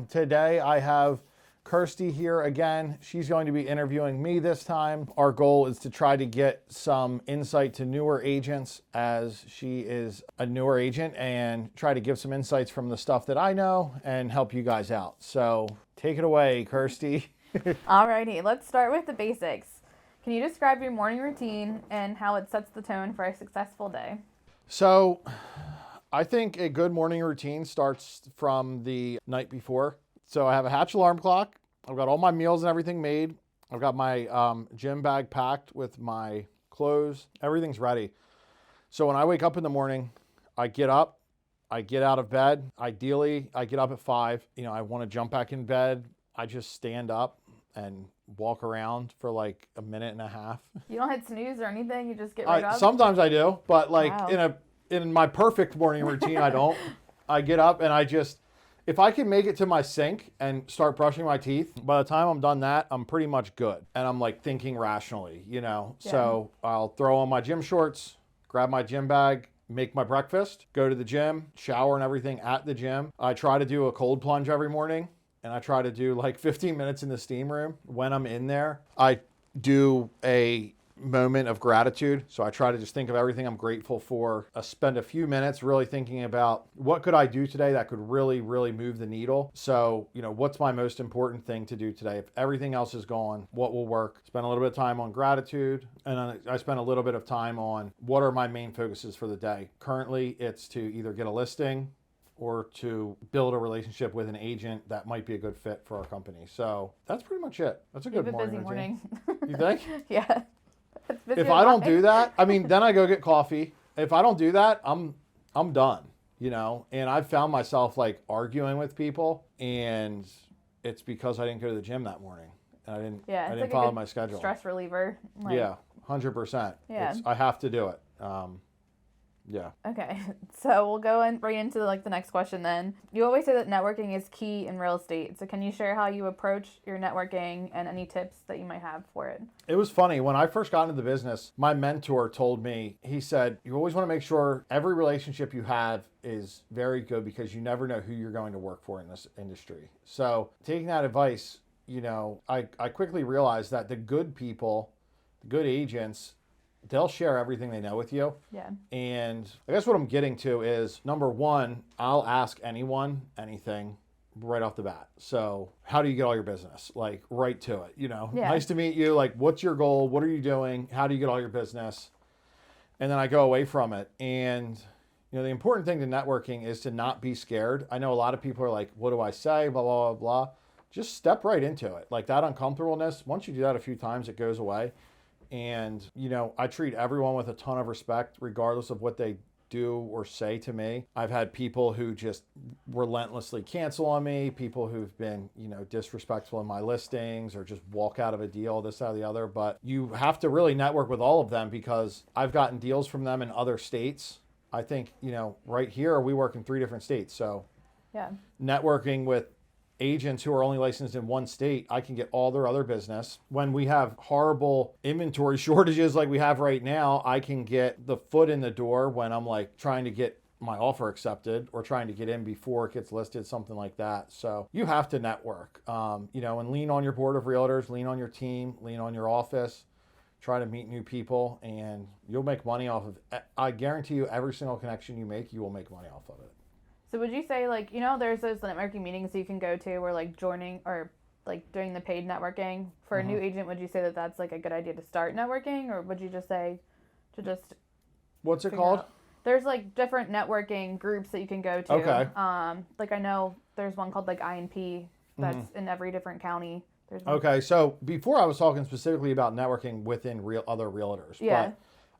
Today I have Kirsty here again. She's going to be interviewing me this time. Our goal is to try to get some insight to newer agents, as she is a newer agent, and try to give some insights from the stuff that I know and help you guys out. So take it away, Kirsty. Alrighty, let's start with the basics. Can you describe your morning routine and how it sets the tone for a successful day? So I think a good morning routine starts from the night before. So I have a Hatch alarm clock. I've got all my meals and everything made. I've got my gym bag packed with my clothes. Everything's ready. So when I wake up in the morning, I get up, I get out of bed. Ideally, I get up at 5. I want to jump back in bed. I just stand up and walk around for like a minute and a half. You don't hit snooze or anything? You just get right up? Sometimes I do, but like Wow. in my perfect morning routine, I don't. I get up and if I can make it to my sink and start brushing my teeth, by the time I'm done that, I'm pretty much good. And I'm like thinking rationally, Yeah. So I'll throw on my gym shorts, grab my gym bag, make my breakfast, go to the gym, shower and everything at the gym. I try to do a cold plunge every morning, and I try to do like 15 minutes in the steam room. When I'm in there, I do a moment of gratitude. So I try to just think of everything I'm grateful for. I spend a few minutes really thinking about what could I do today that could really, really move the needle. So, what's my most important thing to do today? If everything else is gone, what will work? Spend a little bit of time on gratitude. And then I spend a little bit of time on what are my main focuses for the day. Currently, it's to either get a listing or to build a relationship with an agent that might be a good fit for our company. So that's pretty much it. That's a good You have a busy morning. morning. You think? Yeah. It's busy If I don't do morning. that, then I go get coffee. If I don't do that, I'm done, And I've found myself like arguing with people, and it's because I didn't go to the gym that morning. And I didn't It's like a follow good my schedule. stress reliever. Yeah, 100%. Yeah. I have to do it. Yeah. Okay, so we'll go right into the next question then. You always say that networking is key in real estate. So can you share how you approach your networking and any tips that you might have for it? It was funny. When I first got into the business, my mentor told me, he said, you always want to make sure every relationship you have is very good, because you never know who you're going to work for in this industry. So taking that advice, I quickly realized that the good people, the good agents, they'll share everything they know with you. Yeah. And I guess what I'm getting to is, number one, I'll ask anyone anything right off the bat. So how do you get all your business? Like right to it, Yeah. Nice to meet you. Like, what's your goal? What are you doing? How do you get all your business? And then I go away from it. And, the important thing to networking is to not be scared. I know a lot of people are like, what do I say? Blah, blah, blah, blah. Just step right into it. Like that uncomfortableness, once you do that a few times, it goes away. And, I treat everyone with a ton of respect, regardless of what they do or say to me. I've had people who just relentlessly cancel on me, people who've been, disrespectful in my listings or just walk out of a deal, this, that, or the other. But you have to really network with all of them, because I've gotten deals from them in other states. I think, right here, we work in 3 different states. So Yeah. networking with agents who are only licensed in one state, I can get all their other business. When we have horrible inventory shortages like we have right now, I can get the foot in the door when I'm like trying to get my offer accepted or trying to get in before it gets listed, something like that. So you have to network, and lean on your board of realtors, lean on your team, lean on your office, try to meet new people, and you'll make money off of it. I guarantee you, every single connection you make, you will make money off of it. So would you say there's those networking meetings you can go to where joining or doing the paid networking for a new agent? Would you say that that's a good idea to start networking, or would you just say to just What's it called? There's different networking groups that you can go to. Okay. I know there's one called INP that's in every different county. There's one. Okay, so before I was talking specifically about networking within other realtors. Yeah.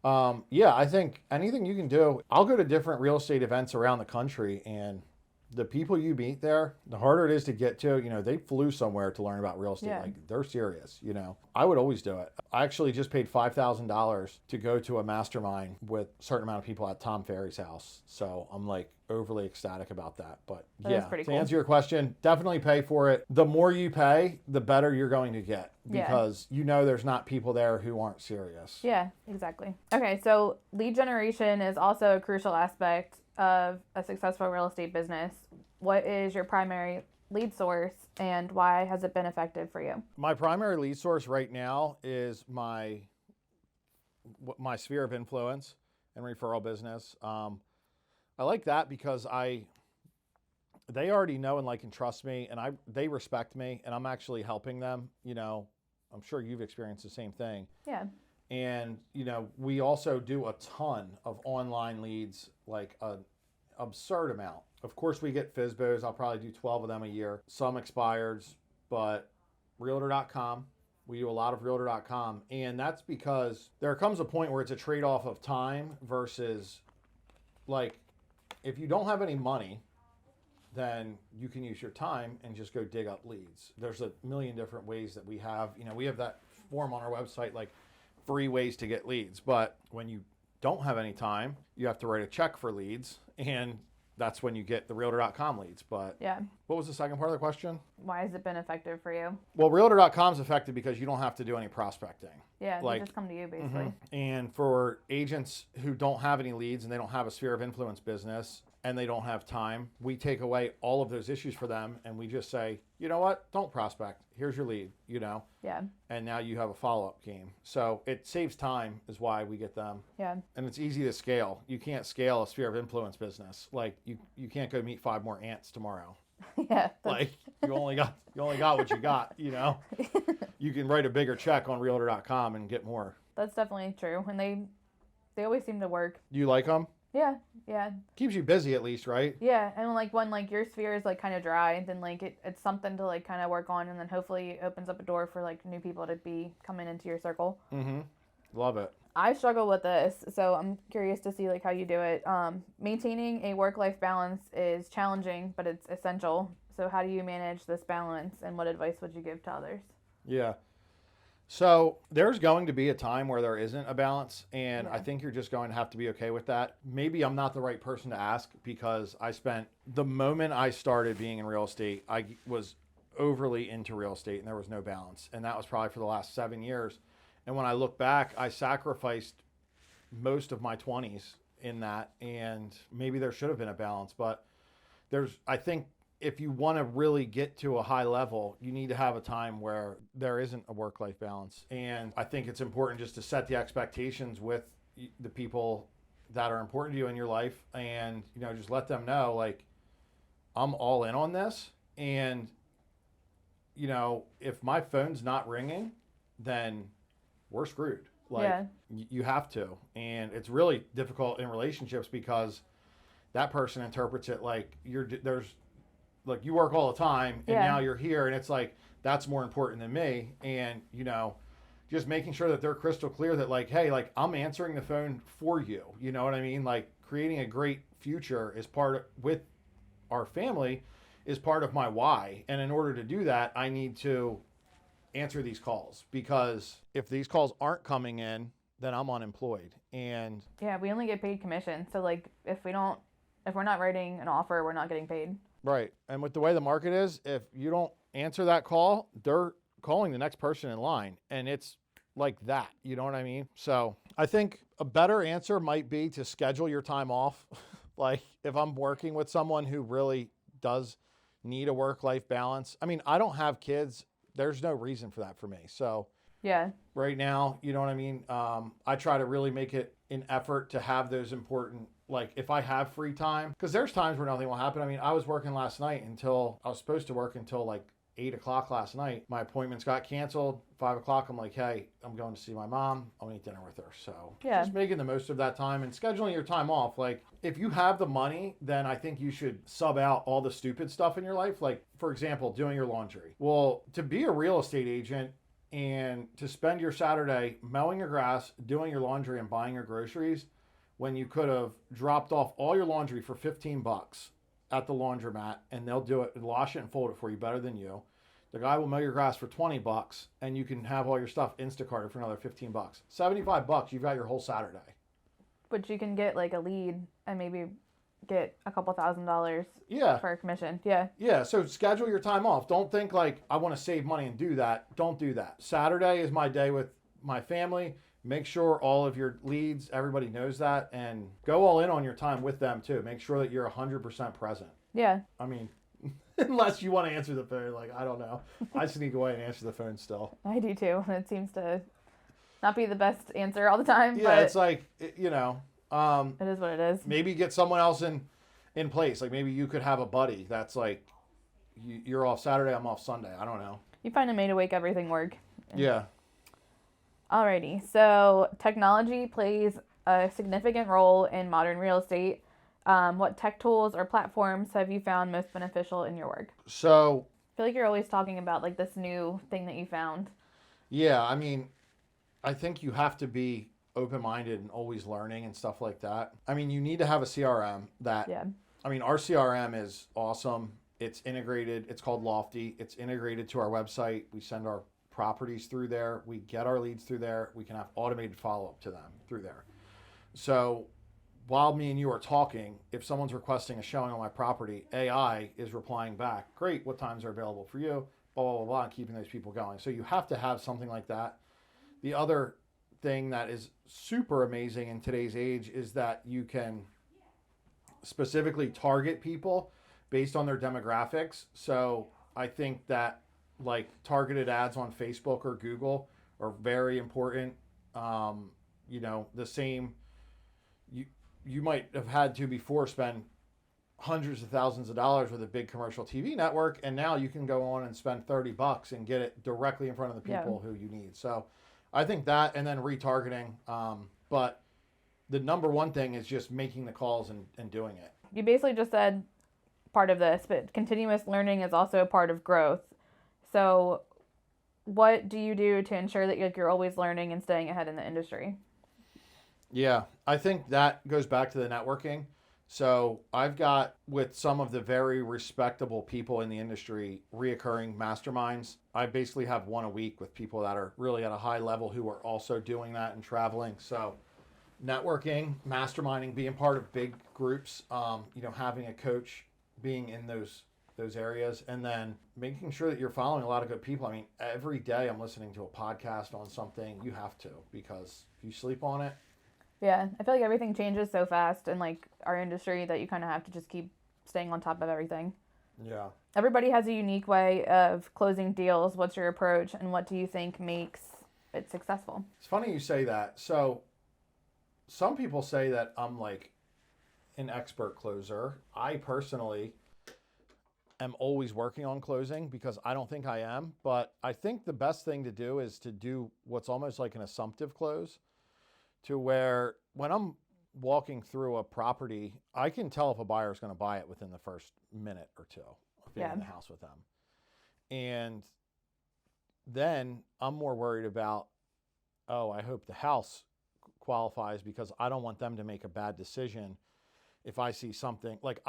But I think anything you can do. I'll go to different real estate events around the country, and the people you meet there, the harder it is to get to. They flew somewhere to learn about real estate. Yeah. They're serious. I would always do it. I actually just paid $5,000 to go to a mastermind with a certain amount of people at Tom Ferry's house. So I'm overly ecstatic about that. But That is pretty to cool. answer your question, definitely pay for it. The more you pay, the better you're going to get, because there's not people there who aren't serious. Yeah, exactly. Okay, so lead generation is also a crucial aspect of a successful real estate business. What is your primary lead source, and why has it been effective for you? My primary lead source right now is my sphere of influence and referral business. I like that because they already know and like and trust me, and they respect me, and I'm actually helping them. I'm sure you've experienced the same thing. Yeah. And we also do a ton of online leads, like an absurd amount. Of course, we get FSBOs. I'll probably do 12 of them a year. Some expireds, but Realtor.com. We do a lot of Realtor.com, and that's because there comes a point where it's a trade-off of time versus, like, if you don't have any money, then you can use your time and just go dig up leads. There's a million different ways that we have. We have that form on our website, like 3 ways to get leads. But when you don't have any time, you have to write a check for leads, and that's when you get the Realtor.com leads. But Yeah. what was the second part of the question? Why has it been effective for you? Well, Realtor.com is effective because you don't have to do any prospecting. Yeah, Like, they just come to you basically. And for agents who don't have any leads and they don't have a sphere of influence business and they don't have time, we take away all of those issues for them, and we just say, you know what, don't prospect. Here's your lead, Yeah. and now you have a follow-up game. So it saves time is why we get them. Yeah. And it's easy to scale. You can't scale a sphere of influence business. Like, you can't go meet 5 more ants tomorrow. Yeah. Like, you only got what you got, You can write a bigger check on Realtor.com and get more. That's definitely true. And they always seem to work. Do you like them? Yeah. Yeah. Keeps you busy at least, right? Yeah. And when your sphere is kind of dry, then it's something to kind of work on, and then hopefully it opens up a door for new people to be coming into your circle. Mm-hmm. Love it. I struggle with this, so I'm curious to see how you do it. Maintaining a work-life balance is challenging, but it's essential. So how do you manage this balance, and what advice would you give to others? Yeah. So there's going to be a time where there isn't a balance, and Yeah. I think you're just going to have to be okay with that. Maybe I'm not the right person to ask, because the moment I started being in real estate, I was overly into real estate and there was no balance. And that was probably for the last 7 years. And when I look back, I sacrificed most of my 20s in that, and maybe there should have been a balance. But I think if you want to really get to a high level, you need to have a time where there isn't a work-life balance. And I think it's important just to set the expectations with the people that are important to you in your life, and just let them know, like, I'm all in on this, and if my phone's not ringing, then we're screwed. Yeah. You have to. And it's really difficult in relationships because that person interprets it like you work all the time, and now you're here, and it's like, that's more important than me. And just making sure that they're crystal clear that, like, hey, like, I'm answering the phone for you. You know what I mean? Like, creating a great future with our family is part of my why. And in order to do that, I need to answer these calls, because if these calls aren't coming in, then I'm unemployed. And Yeah, we only get paid commission. So if we're not writing an offer, we're not getting paid. right. And with the way the market is, if you don't answer that call, they're calling the next person in line, and it's like that. You know what I mean? So I think a better answer might be to schedule your time off. Like, if I'm working with someone who really does need a work-life balance, I mean, I don't have kids. There's no reason for that for me. So Yeah. right now, you know what I mean? I try to really make it an effort to have those important, like, if I have free time, because there's times where nothing will happen. I mean, I was working last night I was supposed to work until like 8 o'clock last night. My appointments got canceled. 5 o'clock, I'm like, hey, I'm going to see my mom. I'll eat dinner with her. So Yeah. just making the most of that time and scheduling your time off. Like, if you have the money, then I think you should sub out all the stupid stuff in your life. Like, for example, doing your laundry. Well, to be a real estate agent and to spend your Saturday mowing your grass, doing your laundry, and buying your groceries, when you could have dropped off all your laundry for $15 at the laundromat, and they'll do it and wash it and fold it for you better than you. The guy will mow your grass for $20, and you can have all your stuff Instacarted for another $15. $75, you've got your whole Saturday. But you can get a lead and maybe get a couple $1,000 for a commission. Yeah. Yeah, so schedule your time off. Don't think like, I want to save money and do that. Don't do that. Saturday is my day with my family. Make sure all of your leads, everybody knows that, and go all in on your time with them too. Make sure that you're 100% present. Yeah. I mean, Unless you want to answer the phone. Like, I don't know. I sneak away and answer the phone still. I do too. It seems to not be the best answer all the time. Yeah, but it's like, you know. It is what it is. Maybe get someone else in place. Like, maybe you could have a buddy that's like, you're off Saturday, I'm off Sunday. I don't know. You find a way to make everything work. Yeah. Alrighty. So technology plays a significant role in modern real estate. What tech tools or platforms have you found most beneficial in your work? So, I feel like you're always talking about like this new thing that you found. yeah, I mean, I think you have to be open-minded and always learning and stuff like that. I mean, you need to have a CRM that, Yeah. I mean, our CRM is awesome. It's integrated. It's called Lofty. It's integrated to our website. We send our properties through there. We get our leads through there. We can have automated follow-up to them through there. So while me and you are talking, if someone's requesting a showing on my property, AI is replying back, great, what times are available for you, blah, blah, blah, blah, and keeping those people going. So you have to have something like that. The other thing that is super amazing in today's age is that you can specifically target people based on their demographics. So I think that like targeted ads on Facebook or Google are very important. You know, the same, you might have had to before spend hundreds of thousands of dollars with a big commercial TV network, and now you can go on and spend $30 and get it directly in front of the people who you need. So I think that, and then retargeting. But the number one thing is just making the calls and doing it. You basically just said part of this, but continuous learning is also a part of growth. So what do you do to ensure that you're always learning and staying ahead in the industry? Yeah, I think that goes back to the networking. So I've got, with some of the very respectable people in the industry, reoccurring masterminds. I basically have one a week with people that are really at a high level who are also doing that and traveling. So networking, masterminding, being part of big groups, you know, having a coach, being in those areas, and then making sure that you're following a lot of good people. I mean, every day I'm listening to a podcast on something. You have to, because if you sleep on it. Yeah, I feel like everything changes so fast in like our industry that you kind of have to just keep staying on top of everything. Yeah. Everybody has a unique way of closing deals. What's your approach, and what do you think makes it successful? It's funny you say that. So some people say that I'm like an expert closer. I personally am always working on closing because I don't think I am. But I think the best thing to do is to do what's almost like an assumptive close, to where when I'm walking through a property, I can tell if a buyer is going to buy it within the first minute or two of being in the house with them. And then I'm more worried about, oh, I hope the house qualifies, because I don't want them to make a bad decision if I see something. Like,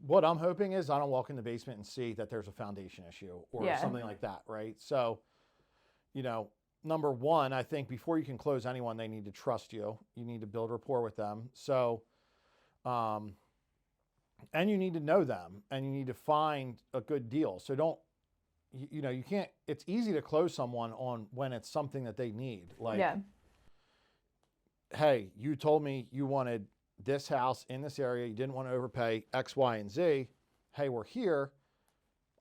what I'm hoping is I don't walk in the basement and see that there's a foundation issue or something like that, right? So, you know, number one, I think before you can close anyone, they need to trust you. You need to build rapport with them. So, and you need to know them, and you need to find a good deal. So don't, you know, you can't, it's easy to close someone on when it's something that they need. Like, hey, you told me you wanted this house in this area. You didn't want to overpay X, Y, and Z. Hey, we're here.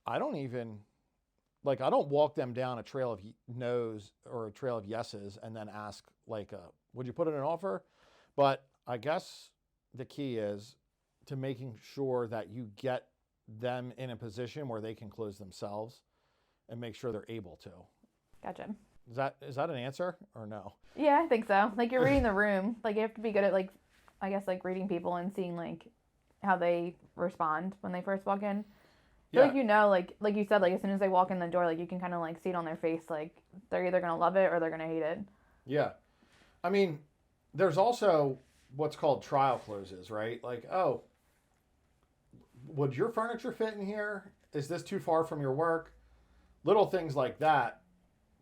I don't walk them down a trail of no's or a trail of yeses and then ask, like, would you put in an offer? But I guess the key is to making sure that you get them in a position where they can close themselves and make sure they're able to. Gotcha. Is that an answer or no? Yeah, I think so. Like, you're reading the room. Like, you have to be good at, like, I guess, like, reading people and seeing, like, how they respond when they first walk in. I feel like, you know, like you said, like, as soon as they walk in the door, like, you can kind of, like, see it on their face, like, they're either going to love it or they're going to hate it. Yeah. I mean, there's also what's called trial closes, right? Like, oh, would your furniture fit in here? Is this too far from your work? Little things like that.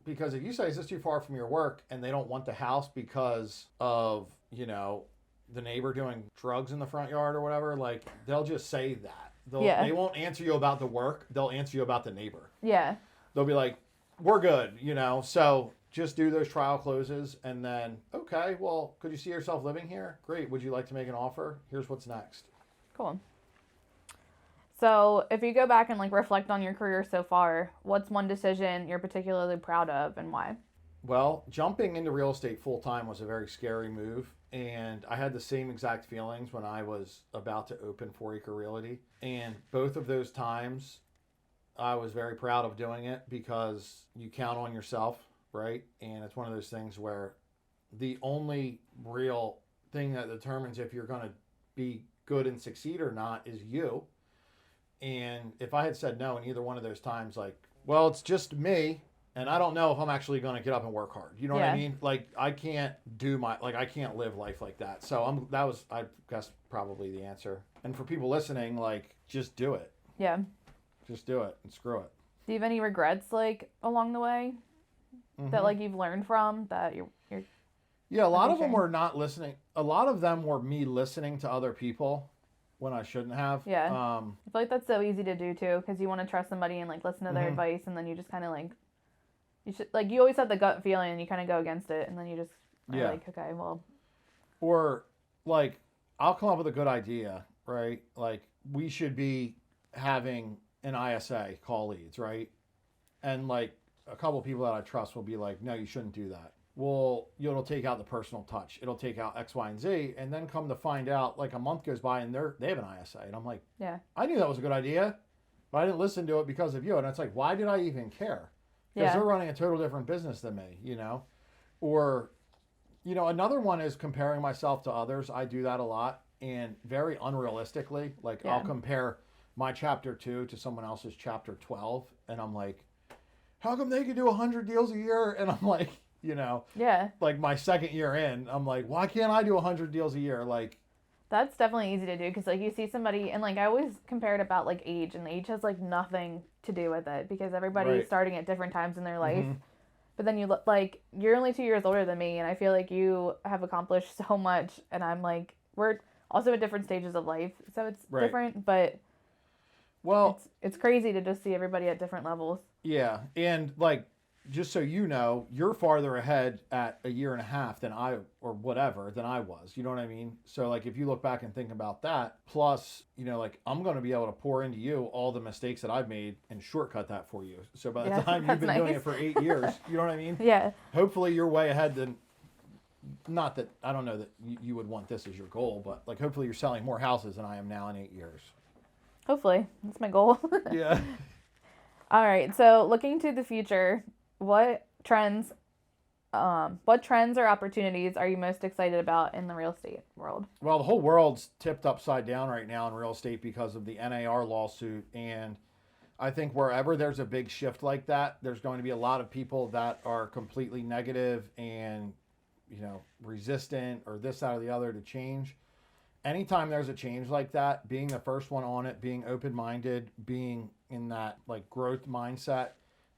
Because if you say, is this too far from your work, and they don't want the house because of, you know, the neighbor doing drugs in the front yard or whatever, like, they'll just say that. They won't answer you about the work. They'll answer you about the neighbor. Yeah. They'll be like, we're good, you know. So just do those trial closes, and then, okay, well, could you see yourself living here? Great. Would you like to make an offer? Here's what's next. Cool. So if you go back and like reflect on your career so far, what's one decision you're particularly proud of and why? Well, jumping into real estate full time was a very scary move. And I had the same exact feelings when I was about to open Foraker Realty. And both of those times, I was very proud of doing it because you count on yourself, right? And it's one of those things where the only real thing that determines if you're going to be good and succeed or not is you. And if I had said no in either one of those times, like, well, it's just me, and I don't know if I'm actually going to get up and work hard. You know what I mean? Like, I can't I can't live life like that. So I guess, probably the answer. And for people listening, like, just do it. Yeah. Just do it and screw it. Do you have any regrets, like, along the way that, like, you've learned from that you're Yeah, a lot of them were not listening. A lot of them were me listening to other people when I shouldn't have. Yeah. I feel like that's so easy to do, too, because you want to trust somebody and, like, listen to their advice, and then you just kind of, like, you always have the gut feeling, and you kind of go against it, and then you just are like, okay, well. Or, like, I'll come up with a good idea, right? Like, we should be having an ISA call leads, right? And, like, a couple of people that I trust will be like, no, you shouldn't do that. Well, it'll take out the personal touch. It'll take out X, Y, and Z. And then come to find out, like, a month goes by and they have an ISA. And I'm like, yeah, I knew that was a good idea, but I didn't listen to it because of you. And it's like, why did I even care? Because they're running a total different business than me, you know? Or, you know, another one is comparing myself to others. I do that a lot, and very unrealistically. Like, I'll compare my chapter 2 to someone else's chapter 12. And I'm like, how come they can do 100 deals a year? And I'm like, you know, like my second year in, I'm like, why can't I do 100 deals a year? Like, that's definitely easy to do because, like, you see somebody, and, like, I always compare it about, like, age, and age has, like, nothing to do with it because everybody's starting at different times in their life. But then you look, like, you're only 2 years older than me, and I feel like you have accomplished so much, and I'm like, we're also at different stages of life, so it's different, but it's crazy to just see everybody at different levels. Yeah, and, like, just so you know, you're farther ahead at a year and a half than I was. You know what I mean? So, like, if you look back and think about that, plus, you know, like, I'm going to be able to pour into you all the mistakes that I've made and shortcut that for you. So by the time you've been doing it for 8 years, you know what I mean? Yeah. Hopefully you're way ahead than, not that, I don't know that you would want this as your goal, but, like, hopefully you're selling more houses than I am now in 8 years. Hopefully. That's my goal. Yeah. All right. So looking to the future, what trends or opportunities are you most excited about in the real estate world? Well, the whole world's tipped upside down right now in real estate because of the NAR lawsuit. And I think wherever there's a big shift like that, there's going to be a lot of people that are completely negative and, you know, resistant or this, that, or the other to change. Anytime there's a change like that, being the first one on it, being open-minded, being in that, like, growth mindset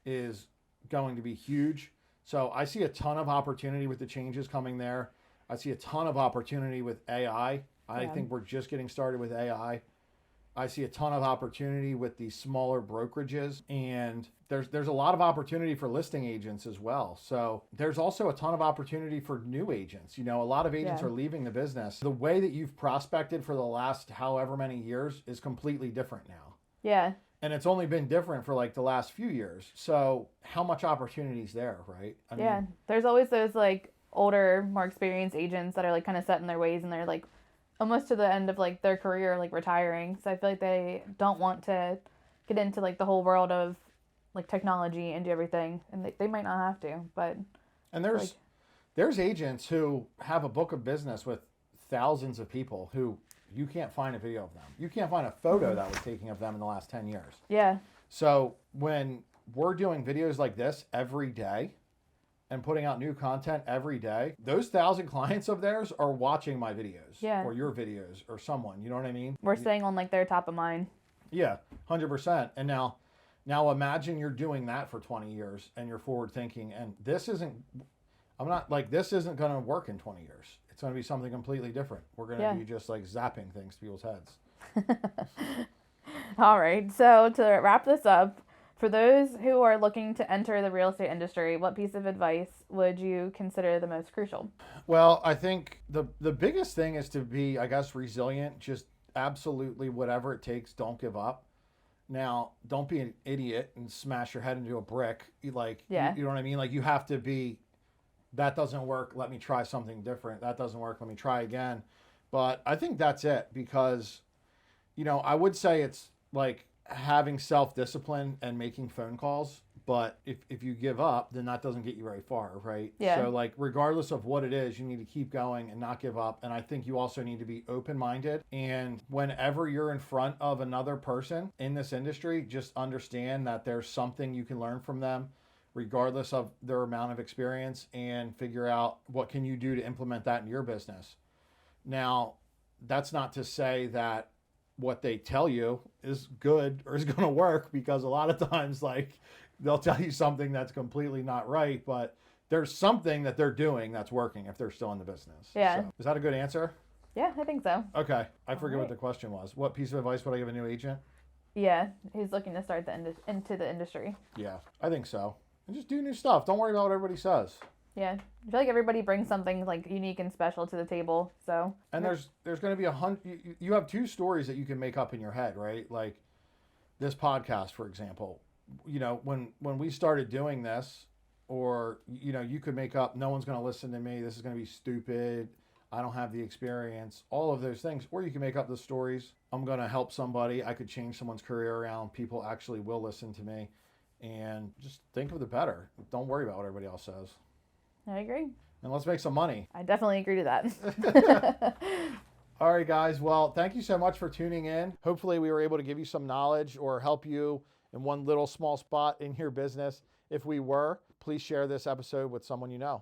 is going to be huge. So I see a ton of opportunity with the changes coming there. I see a ton of opportunity with AI. I think we're just getting started with AI. I see a ton of opportunity with the smaller brokerages, and there's a lot of opportunity for listing agents as well. So there's also a ton of opportunity for new agents. You know, a lot of agents are leaving the business. The way that you've prospected for the last however many years is completely different now. Yeah. And it's only been different for, like, the last few years. So how much opportunity is there, right? I mean, there's always those, like, older, more experienced agents that are, like, kind of set in their ways, and they're, like, almost to the end of, like, their career, like, retiring. So I feel like they don't want to get into, like, the whole world of, like, technology and do everything, and they might not have to, but. And there's agents who have a book of business with thousands of people who you can't find a video of them. You can't find a photo that was taken of them in the last 10 years. Yeah. So when we're doing videos like this every day and putting out new content every day, those 1,000 clients of theirs are watching my videos or your videos or someone, you know what I mean? We're staying on, like, their top of mind. Yeah, 100%. And now imagine you're doing that for 20 years and you're forward thinking, and this isn't going to work in 20 years. It's going to be something completely different. We're going to be just, like, zapping things to people's heads. All right. So to wrap this up, for those who are looking to enter the real estate industry, what piece of advice would you consider the most crucial? Well, I think the biggest thing is to be, I guess, resilient. Just absolutely whatever it takes, don't give up. Now, don't be an idiot and smash your head into a brick. Yeah. You know what I mean? Like, you have to be, that doesn't work. Let me try something different. That doesn't work. Let me try again. But I think that's it because, I would say it's like having self-discipline and making phone calls. But if you give up, then that doesn't get you very far, right? Yeah. So, like, regardless of what it is, you need to keep going and not give up. And I think you also need to be open-minded. And whenever you're in front of another person in this industry, just understand that there's something you can learn from them, regardless of their amount of experience, and figure out what can you do to implement that in your business. Now, that's not to say that what they tell you is good or is going to work, because a lot of times, like, they'll tell you something that's completely not right, but there's something that they're doing that's working if they're still in the business. Yeah. So, is that a good answer? Yeah, I think so. Okay. I forget what right. the question was. What piece of advice would I give a new agent? Yeah, he's looking to start into the industry. Yeah, I think so. And just do new stuff. Don't worry about what everybody says. Yeah, I feel like everybody brings something like unique and special to the table. So. And there's going to be you have 2 stories that you can make up in your head, right? Like this podcast, for example. When we started doing this, or you could make up, no one's going to listen to me, this is going to be stupid, I don't have the experience, all of those things. Or you can make up the stories, I'm going to help somebody, I could change someone's career around, people actually will listen to me. And just think of the better. Don't worry about what everybody else says. I agree. And let's make some money. I definitely agree to that. All right, guys. Well, thank you so much for tuning in. Hopefully we were able to give you some knowledge or help you in one little small spot in your business. If we were, please share this episode with someone you know.